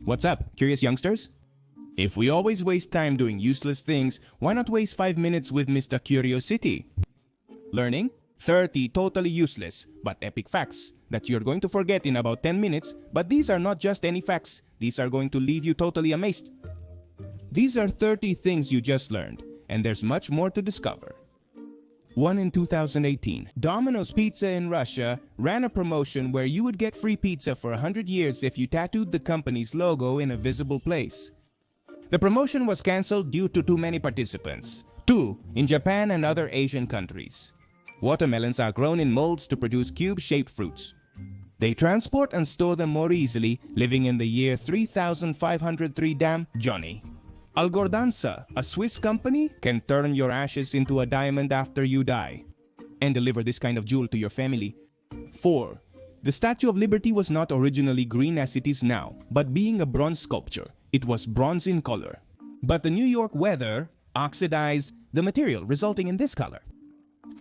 What's up, curious youngsters? If we always waste time doing useless things, why not waste 5 minutes with Mr. Curiosity? Learning 30 totally useless but epic facts that you're going to forget in about 10 minutes, but these are not just any facts, these are going to leave you totally amazed. These are 30 things you just learned, and there's much more to discover. 1 in 2018, Domino's Pizza in Russia ran a promotion where you would get free pizza for 100 years if you tattooed the company's logo in a visible place. The promotion was cancelled due to too many participants. 2 in Japan and other Asian countries. Watermelons are grown in molds to produce cube-shaped fruits. They transport and store them more easily, living in the year 3503 Damn Johnny. Algordanza, a Swiss company, can turn your ashes into a diamond after you die and deliver this kind of jewel to your family. 4. The Statue of Liberty was not originally green as it is now, but being a bronze sculpture, it was bronze in color. But the New York weather oxidized the material, resulting in this color.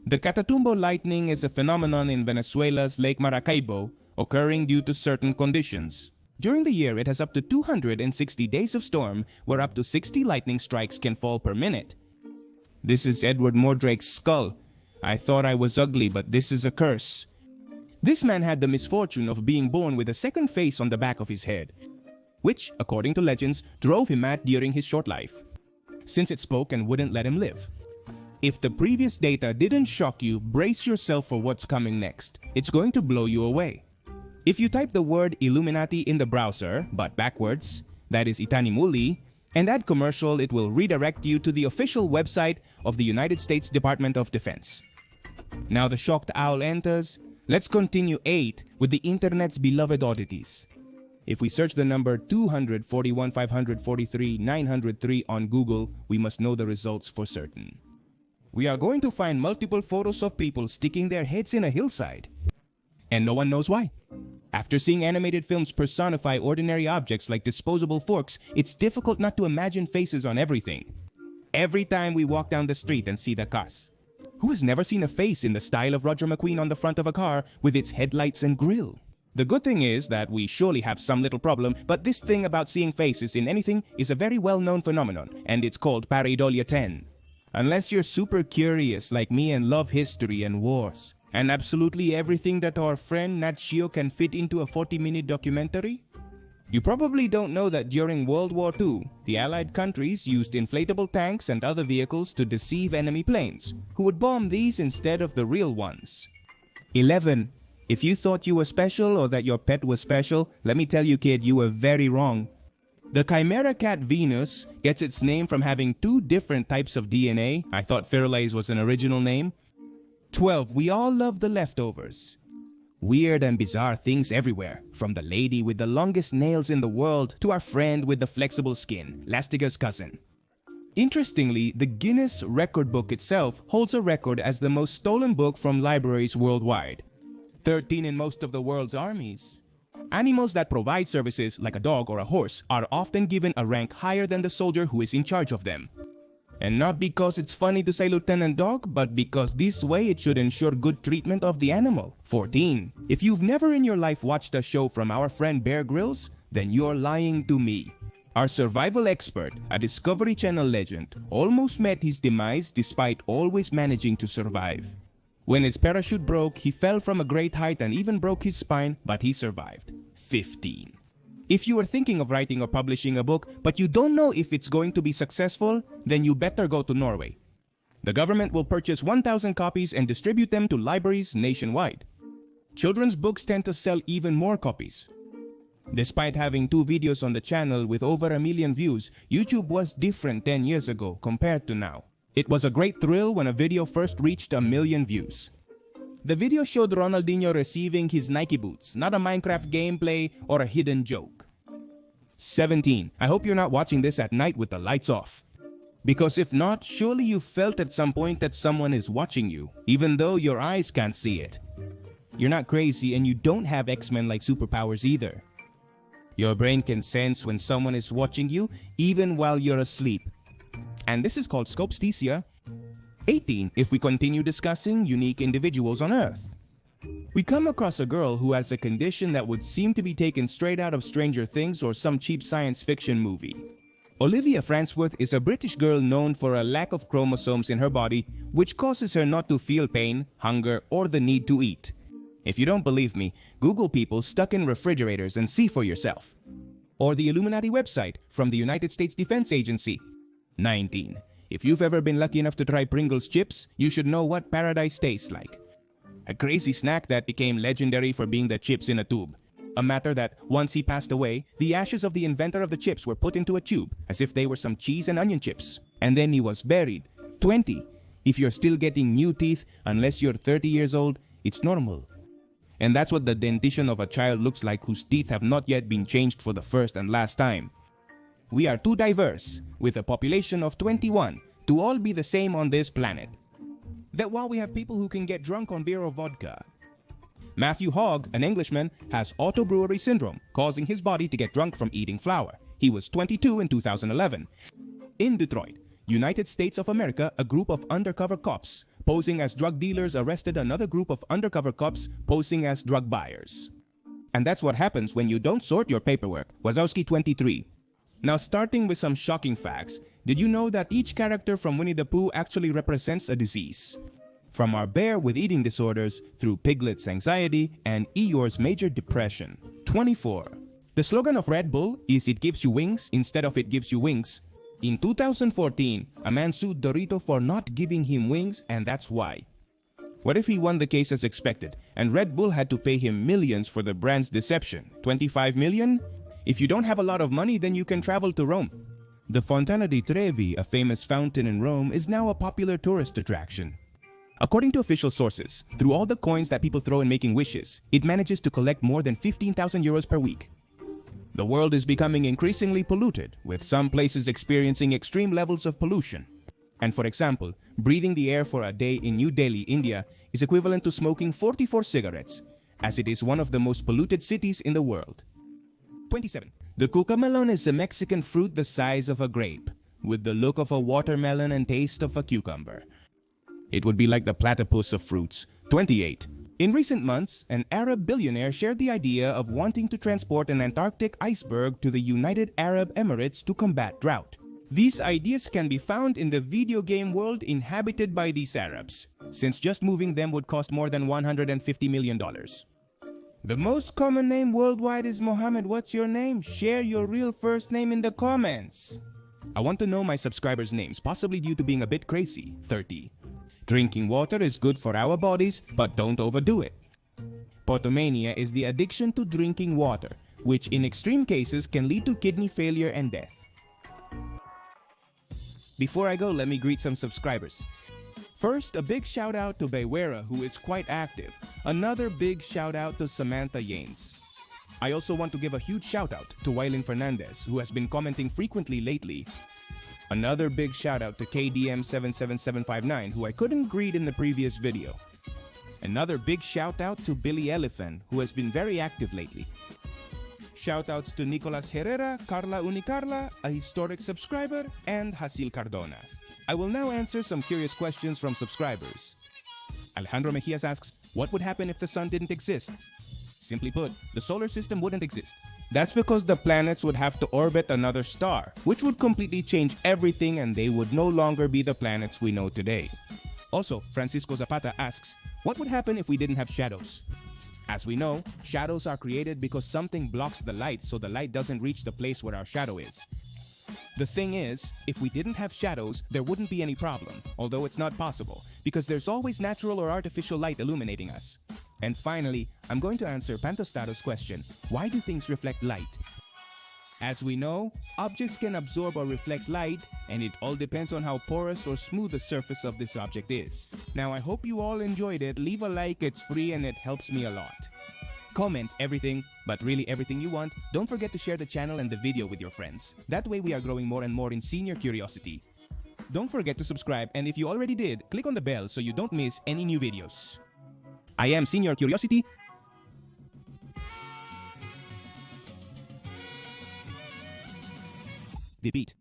The Catatumbo lightning is a phenomenon in Venezuela's Lake Maracaibo, occurring due to certain conditions. During the year, it has up to 260 days of storm, where up to 60 lightning strikes can fall per minute. This is Edward Mordrake's skull. I thought I was ugly, but this is a curse. This man had the misfortune of being born with a second face on the back of his head, which, according to legends, drove him mad during his short life, since it spoke and wouldn't let him live. If the previous data didn't shock you, brace yourself for what's coming next. It's going to blow you away. If you type the word Illuminati in the browser, but backwards, that is Itanimuli, and add commercial, it will redirect you to the official website of the United States Department of Defense. Now the shocked owl enters. Let's continue 8 with the internet's beloved oddities. If we search the number 241,543,903 on Google, we must know the results for certain. We are going to find multiple photos of people sticking their heads in a hillside, and no one knows why. After seeing animated films personify ordinary objects like disposable forks, it's difficult not to imagine faces on everything. Every time we walk down the street and see the cars. Who has never seen a face in the style of Roger McQueen on the front of a car with its headlights and grille? The good thing is that we surely have some little problem, but this thing about seeing faces in anything is a very well-known phenomenon, and it's called pareidolia 10. Unless you're super curious like me and love history and wars, and absolutely everything that our friend Nat Geo can fit into a 40-minute documentary? You probably don't know that during World War II, the Allied countries used inflatable tanks and other vehicles to deceive enemy planes, who would bomb these instead of the real ones. 11. If you thought you were special or that your pet was special, let me tell you kid, you were very wrong. The chimera cat Venus gets its name from having 2 different types of DNA. I thought Firulais was an original name. 12. We all love the leftovers. Weird and bizarre things everywhere, from the lady with the longest nails in the world to our friend with the flexible skin, Lastiger's cousin. Interestingly, the Guinness Record Book itself holds a record as the most stolen book from libraries worldwide. 13 in most of the world's armies. Animals that provide services, like a dog or a horse, are often given a rank higher than the soldier who is in charge of them. And not because it's funny to say Lieutenant Dog, but because this way it should ensure good treatment of the animal. 14. If you've never in your life watched a show from our friend Bear Grylls, then you're lying to me. Our survival expert, a Discovery Channel legend, almost met his demise despite always managing to survive. When his parachute broke, he fell from a great height and even broke his spine, but he survived. 15. If you are thinking of writing or publishing a book, but you don't know if it's going to be successful, then you better go to Norway. The government will purchase 1,000 copies and distribute them to libraries nationwide. Children's books tend to sell even more copies. Despite having 2 videos on the channel with over 1 million views, YouTube was different 10 years ago compared to now. It was a great thrill when a video first reached 1 million views. The video showed Ronaldinho receiving his Nike boots, not a Minecraft gameplay or a hidden joke. 17. I hope you're not watching this at night with the lights off. Because if not, surely you felt at some point that someone is watching you, even though your eyes can't see it. You're not crazy and you don't have X-Men like superpowers either. Your brain can sense when someone is watching you even while you're asleep. And this is called scopesthesia. 18. If we continue discussing unique individuals on Earth. We come across a girl who has a condition that would seem to be taken straight out of Stranger Things or some cheap science fiction movie. Olivia Fransworth is a British girl known for a lack of chromosomes in her body, which causes her not to feel pain, hunger, or the need to eat. If you don't believe me, Google people stuck in refrigerators and see for yourself. Or the Illuminati website from the United States Defense Agency. 19. If you've ever been lucky enough to try Pringles chips, you should know what paradise tastes like. A crazy snack that became legendary for being the chips in a tube. A matter that, once he passed away, the ashes of the inventor of the chips were put into a tube, as if they were some cheese and onion chips. And then he was buried. 20. If you're still getting new teeth, unless you're 30 years old, it's normal. And that's what the dentition of a child looks like whose teeth have not yet been changed for the first and last time. We are too diverse, with a population of 21, to all be the same on this planet. That while we have people who can get drunk on beer or vodka. Matthew Hogg, an Englishman, has autobrewery syndrome, causing his body to get drunk from eating flour. He was 22 in 2011. In Detroit, United States of America, a group of undercover cops posing as drug dealers arrested another group of undercover cops posing as drug buyers. And that's what happens when you don't sort your paperwork. Wazowski 23. Now, starting with some shocking facts, did you know that each character from Winnie the Pooh actually represents a disease? From our bear with eating disorders, through Piglet's anxiety, and Eeyore's major depression. 24. The slogan of Red Bull is "It gives you wings instead of it gives you wings." In 2014, a man sued Dorito for not giving him wings, and that's why. What if he won the case as expected, and Red Bull had to pay him millions for the brand's deception? 25 million? If you don't have a lot of money, then you can travel to Rome. The Fontana di Trevi, a famous fountain in Rome, is now a popular tourist attraction. According to official sources, through all the coins that people throw in making wishes, it manages to collect more than 15,000 euros per week. The world is becoming increasingly polluted, with some places experiencing extreme levels of pollution. And for example, breathing the air for a day in New Delhi, India, is equivalent to smoking 44 cigarettes, as it is one of the most polluted cities in the world. 27. The cucamelon is a Mexican fruit the size of a grape, with the look of a watermelon and taste of a cucumber. It would be like the platypus of fruits. 28. In recent months, an Arab billionaire shared the idea of wanting to transport an Antarctic iceberg to the United Arab Emirates to combat drought. These ideas can be found in the video game world inhabited by these Arabs, since just moving them would cost more than $150 million. The most common name worldwide is Mohammed. What's your name? Share your real first name in the comments. I want to know my subscribers' names, possibly due to being a bit crazy. 30. Drinking water is good for our bodies, but don't overdo it. Potomania is the addiction to drinking water, which in extreme cases can lead to kidney failure and death. Before I go, let me greet some subscribers. First, a big shout out to Bewera, who is quite active. Another big shout out to Samantha Yanes. I also want to give a huge shout out to Wailin Fernandez, who has been commenting frequently lately. Another big shout out to KDM77759, who I couldn't greet in the previous video. Another big shout out to Billy Elephant, who has been very active lately. Shoutouts to Nicolas Herrera, Carla Unicarla, a historic subscriber, and Hasil Cardona. I will now answer some curious questions from subscribers. Alejandro Mejias asks, what would happen if the sun didn't exist? Simply put, the solar system wouldn't exist. That's because the planets would have to orbit another star, which would completely change everything and they would no longer be the planets we know today. Also, Francisco Zapata asks, what would happen if we didn't have shadows? As we know, shadows are created because something blocks the light so the light doesn't reach the place where our shadow is. The thing is, if we didn't have shadows, there wouldn't be any problem, although it's not possible, because there's always natural or artificial light illuminating us. And finally, I'm going to answer Pantostaro's question, why do things reflect light? As we know, objects can absorb or reflect light, and it all depends on how porous or smooth the surface of this object is. Now, I hope you all enjoyed it. Leave a like, it's free and it helps me a lot. Comment everything, but really everything you want. Don't forget to share the channel and the video with your friends. That way we are growing more and more in Senior Curiosity. Don't forget to subscribe, and if you already did, click on the bell so you don't miss any new videos. I am Senior Curiosity. The beat.